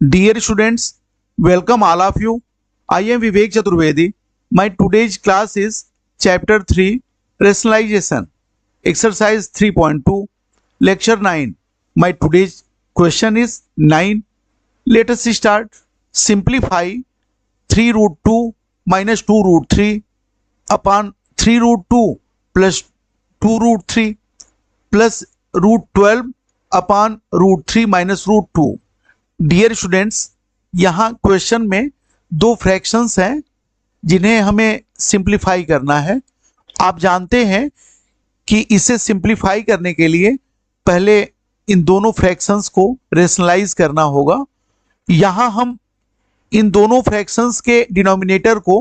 Dear students, welcome all of you. I am Vivek Chaturvedi. My today's class is Chapter 3 Rationalization, Exercise 3.2, Lecture 9. My today's question is 9. Let us start. Simplify 3 root 2 minus 2 root 3 upon 3 root 2 plus 2 root 3 plus root 12 upon root 3 minus root 2. Dear students, यहाँ question में दो fractions हैं जिन्हें हमें simplify करना है। आप जानते हैं कि इसे सिंप्लीफाई करने के लिए पहले इन दोनों फ्रैक्शंस को रेशनलाइज करना होगा। यहाँ हम इन दोनों फ्रैक्शंस के डिनोमिनेटर को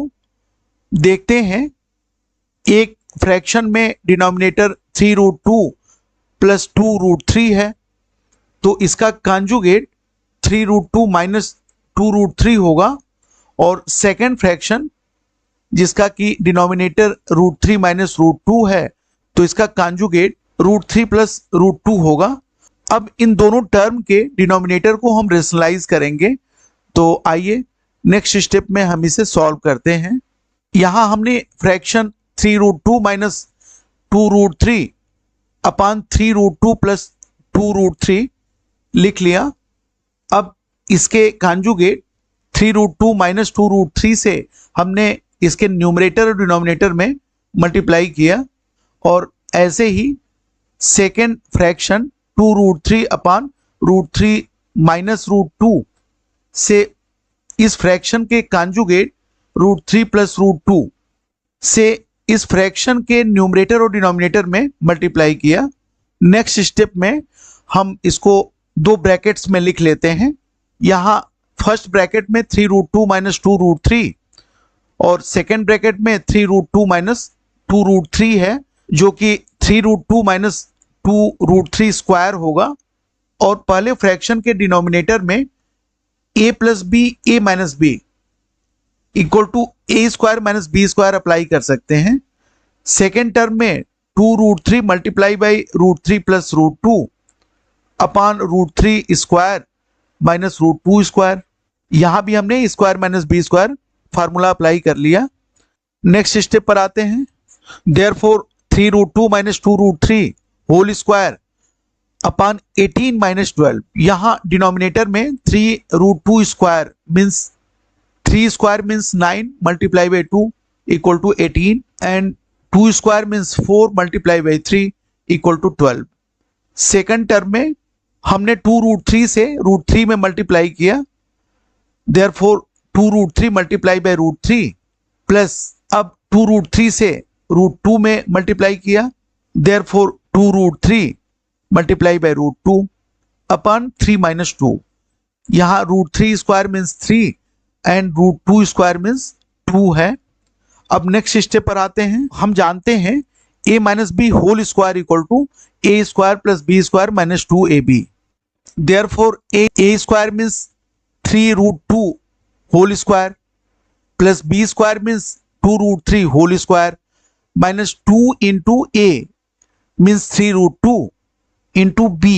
देखते हैं। एक फ्रैक्शन में डिनोमिनेटर 3 रूट 2 प्लस 2 रूट 3 है, तो इसका कॉन्जुगेट 3 रूट 2 माइनस 2 रूट 3 होगा। और सेकेंड फ्रैक्शन जिसका कि डिनोमिनेटर रूट 3 माइनस रूट 2 है, तो इसका कॉन्जुगेट रूट 3 प्लस रूट 2 होगा। अब इन दोनों टर्म के डिनोमिनेटर को हम रेशनलाइज करेंगे, तो आइए नेक्स्ट स्टेप में हम इसे सॉल्व करते हैं। यहाँ हमने fraction 3 root 2 minus 2 root 3 upon 3 root 2 plus 2 root 3 लिख लिया। अब इसके कॉन्जुगेट 3 रूट 2 माइनस 2 रूट 3 से हमने इसके न्यूमरेटर और डिनोमिनेटर में मल्टीप्लाई किया, और ऐसे ही second fraction 2 root 3 upon root 3 minus root 2 से इस फ्रैक्शन के कॉन्जुगेट रूट 3 प्लस रूट 2 से इस फ्रैक्शन के न्यूमरेटर और डिनोमिनेटर में मल्टीप्लाई किया। नेक्स्ट स्टेप में हम इसको दो ब्रैकेट्स में लिख लेते हैं। यहाँ फर्स्ट ब्रैकेट में 3 रूट 2 माइनस 2 रूट 3 और सेकेंड ब्रैकेट में 3 रूट 2 माइनस 2 रूट 3 है, जो कि 3 रूट 2 माइनस 2 रूट 3 स्क्वायर होगा। और पहले फ्रैक्शन के डिनोमिनेटर में a plus B A minus b equal to a square minus B square apply कर सकते हैं। सेकेंड टर्म में 2 root 3 multiply by root 3 plus root 2 upon root 3 square minus root 2 square. यहां भी हमने square minus B square formula apply कर लिया। Next step पर आते हैं। Therefore 3 root 2 minus 2 root 3 whole square upon 18 minus 12। यहां डिनोमिनेटर में 3 root 2 square means 3 square means 9 multiply by 2 equal to 18 and 2 square means 4 multiply by 3 equal to 12। Second term में हमने 2 root 3 से रूट 3 में multiply किया, therefore 2 root 3 multiply by root 3 plus अब 2 root 3 से root 2 में मल्टीप्लाई किया, therefore 2 root 3 multiply by root 2 upon 3 minus 2। यहाँ root 3 square means 3 and root 2 square means 2 है। अब नेक्स्ट स्टेप पर आते हैं। हम जानते हैं a minus b whole square equal to a square plus b square minus 2ab। Therefore a square means 3 root 2 whole square plus b square means 2 root 3 whole square minus 2 into a means 3 root 2 into b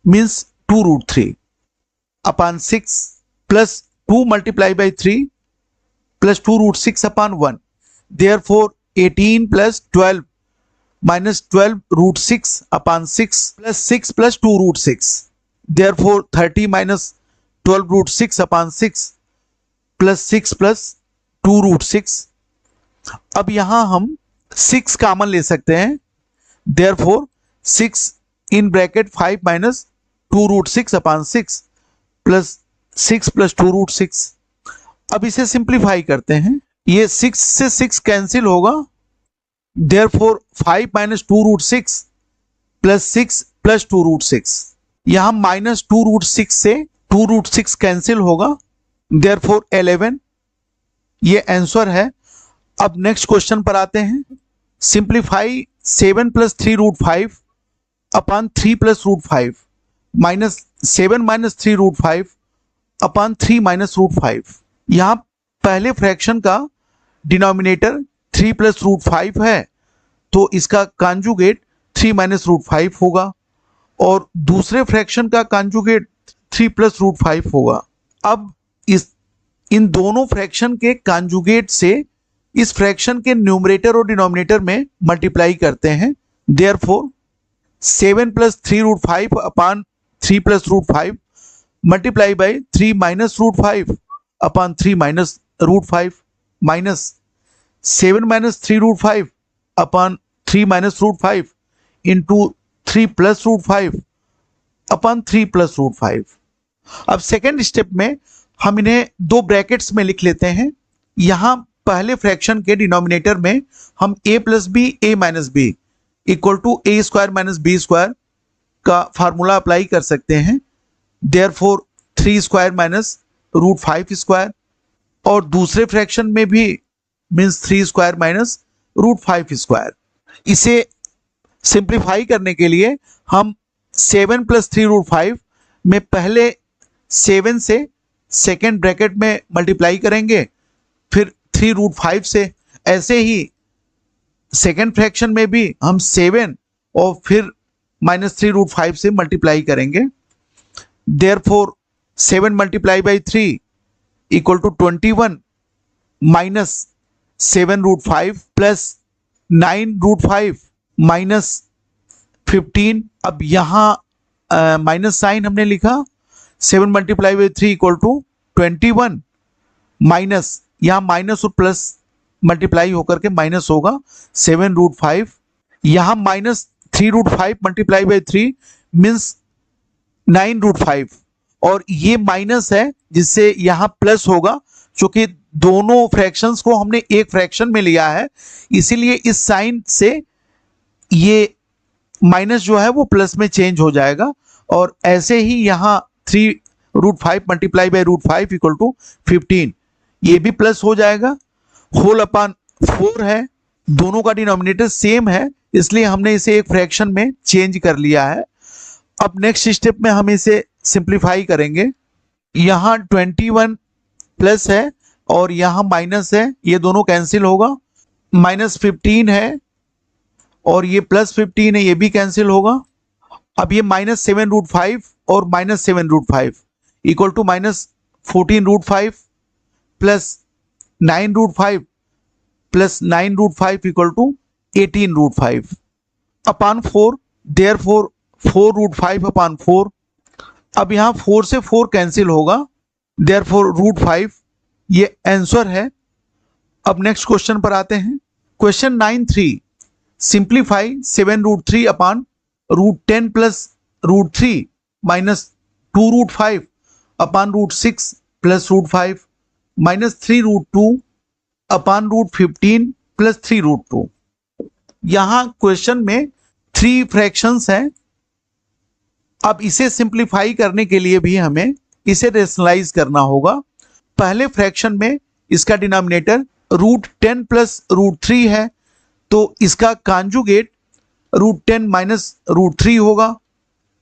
means 2 root 3 upon 6 plus 2 multiply by 3 plus 2 root 6 upon 1। Therefore 18 plus 12 minus 12 root 6 upon 6 plus 6 plus 2 root 6। Therefore 30 minus 12 root 6 upon 6 plus 6 plus 2 root 6। अब यहां हम 6 common ले सकते हैं, therefore 6 in bracket 5 minus 2 root 6 upon 6 plus 6 plus 2 root 6। अब इसे simplify करते हैं। ये 6 से 6 कैंसिल होगा, therefore 5 minus 2 root 6 plus 6 plus 2 root 6। यहां माइनस 2 रूट 6 से 2 रूट 6 कैंसिल होगा, देयरफॉर 11। ये आंसर है। अब नेक्स्ट क्वेश्चन पर आते हैं। Simplify 7 plus 3 root 5 upon 3 plus root 5 minus 7 minus 3 root 5 upon 3 minus root 5। यहां पहले फ्रैक्शन का डिनोमिनेटर 3 प्लस रूट 5 है, तो इसका कॉन्जुगेट 3 माइनस रूट 5 होगा, और दूसरे फ्रैक्शन का कॉन्जुगेट 3 प्लस रूट 5 होगा। अब इस इन दोनों फ्रैक्शन के कॉन्जुगेट से इस फ्रैक्शन के न्यूमरेटर और डिनोमिनेटर में मल्टीप्लाई करते हैं। Therefore 7 plus 3 root 5 upon 3 plus root 5 multiply by 3 minus root 5 upon 3 minus root 5 minus 7 minus 3 root 5 upon 3 minus root 5 into 3 plus root 5 upon 3 plus root 5। अब second step में हम इन्हें दो ब्रैकेट्स में लिख लेते हैं। यहां पहले फ्रैक्शन के डिनोमिनेटर में हम a plus B A minus b equal to a square minus B square का फार्मूला अप्लाई कर सकते हैं। Therefore 3 square minus root 5 square, और दूसरे फ्रैक्शन में भी means 3 square minus root 5 square. इसे सिंप्लीफाई करने के लिए हम 7 प्लस 3 रूट 5 में पहले 7 से सेकेंड ब्रैकेट में मल्टीप्लाई करेंगे, फिर 3 रूट 5 से। ऐसे ही सेकेंड फ्रैक्शन में भी हम 7 और फिर माइनस 3 रूट 5 से मल्टीप्लाई करेंगे। Therefore 7 multiply by 3 equal to 21 minus 7 root 5 plus 9 root 5 minus 15। अब यहाँ माइनस साइन हमने लिखा। 7 multiply by 3 equal to 21 minus, यहाँ माइनस और प्लस मल्टीप्लाई होकर के माइनस होगा 7 रूट 5। यहाँ minus 3 root 5 multiply by 3 means 9 root 5, और ये माइनस है जिससे यहाँ प्लस होगा। क्योंकि दोनों फ्रैक्शंस को हमने एक फ्रैक्शन में लिया है, इसीलिए इस साइन से ये माइनस जो है वो प्लस में चेंज हो जाएगा। और ऐसे ही यहाँ 3 root 5 multiply by root 5 equal to 15, ये भी प्लस हो जाएगा। होल अपान 4 है, दोनों का डिनोमिनेटर सेम है, इसलिए हमने इसे एक फ्रैक्शन में चेंज कर लिया है। अब नेक्स्ट स्टेप में हम इसे सिंप्लीफाई करेंगे। यहाँ 21 प्लस है और यहाँ माइनस है, ये दोनों कैंसिल होगा। माइनस 15 है और ये प्लस 15 है, ये भी कैंसिल होगा। अब ये माइनस 7 रूट 5 और minus 7 root 5 equal to minus 14 root 5 plus 9 root 5 plus 9 root 5 equal to 18 root 5 upon 4। Therefore 4 root 5 upon 4। अब यहाँ 4 से 4 कैंसिल होगा, देयरफॉर रूट 5 ये आंसर है। अब नेक्स्ट क्वेश्चन पर आते हैं। Question 9.3, simplify 7 root 3 upon root 10 plus root 3 minus 2 root 5 upon root 6 plus root 5 minus 3 root 2 upon root 15 plus 3 root 2। यहाँ क्वेश्चन में 3 फ्रैक्शंस हैं। अब इसे सिंप्लीफाई करने के लिए भी हमें इसे रेशनलाइज करना होगा। पहले फ्रैक्शन में इसका डिनोमिनेटर रूट 10 प्लस रूट 3 है, तो इसका कॉन्जुगेट रूट 10 माइनस रूट 3 होगा।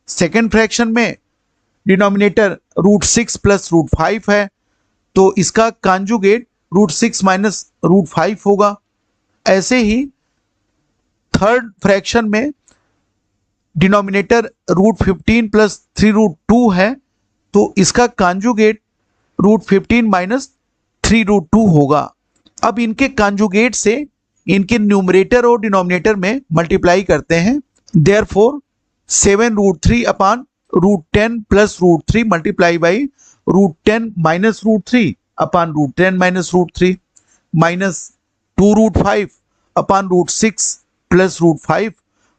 सेकेंड फ्रैक्शन में डिनोमिनेटर रूट 6 प्लस रूट 5 है, तो इसका कॉन्जुगेट रूट 6 माइनस रूट 5 होगा। ऐसे ही थर्ड फ्रैक्शन में डिनोमिनेटर रूट 15 प्लस 3 रूट 2 है, तो इसका कॉन्जुगेट रूट 15 माइनस 3 रूट 2 होगा। अब इनके कॉन्जुगेट से इनके न्यूमरेटर और डिनोमिनेटर में मल्टीप्लाई करते हैं। Therefore 7 root 3 upon root 10 plus root 3 multiply by root 10 minus root 3 upon root 10 minus root 3 minus 2 root 5 upon root 6 plus root 5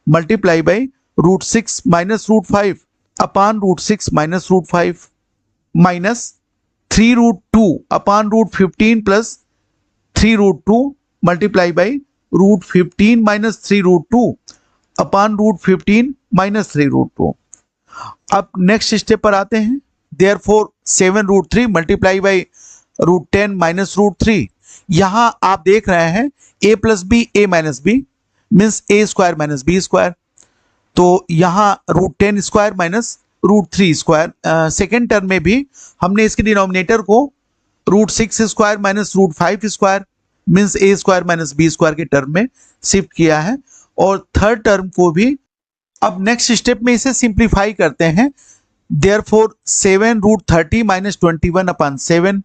multiply by root 6 minus root 5 upon root 6 minus root 5 minus 3 root 2 upon root 15 plus 3 root 2 multiply by root 15 minus 3 root 2 upon root 15 minus 3 root 2। अब next step पर आते हैं। Therefore 7 root 3 multiply by root 10 minus root 3। यहाँ आप देख रहे हैं a plus B A minus B means A square minus B square, तो यहाँ root 10 square minus root 3 square. Second term में भी हमने इसके डिनोमिनेटर को root 6 square minus root 5 square means A square minus B square के term में shift किया है, और थर्ड टर्म को भी। अब नेक्स्ट स्टेप में इसे सिंप्लीफाई करते हैं। Therefore 7 root 30 minus 21 upon 7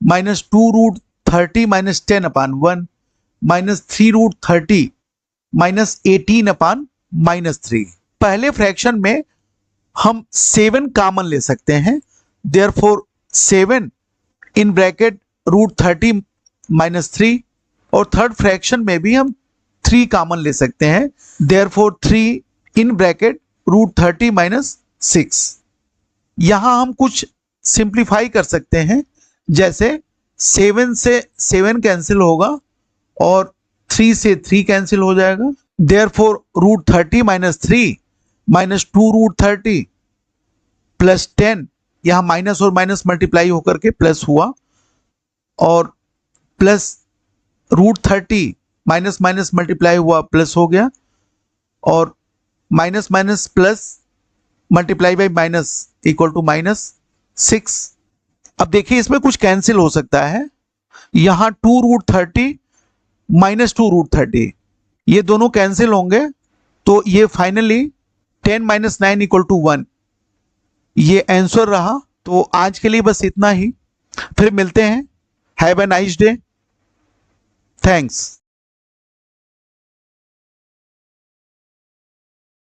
minus 2 root 30 minus 10 upon 1 minus 3 root 30 minus 18 upon minus 3। पहले फ्रैक्शन में हम 7 कॉमन ले सकते हैं, therefore 7 in bracket root 30 minus 3, और थर्ड फ्रैक्शन में भी हम 3 कॉमन ले सकते हैं, therefore 3 in bracket root 30 minus 6। यहां हम कुछ सिंप्लीफाई कर सकते हैं, जैसे 7 से 7 कैंसिल होगा और 3 से 3 कैंसिल हो जाएगा, therefore root 30 minus 3 minus 2 root 30 plus 10, यहां माइनस और माइनस मल्टीप्लाई होकर के प्लस हुआ, और plus root 30 minus minus multiply हुआ प्लस हो गया, और minus minus plus multiply by minus equal to minus 6। अब देखिए इसमें कुछ कैंसिल हो सकता है, यहां 2 रूट 30 माइनस 2 रूट 30 ये दोनों कैंसिल होंगे, तो ये फाइनली 10 माइनस 9 इक्वल टू 1 ये आंसर रहा। तो आज के लिए बस इतना ही, फिर मिलते हैं। Have a nice day, thanks.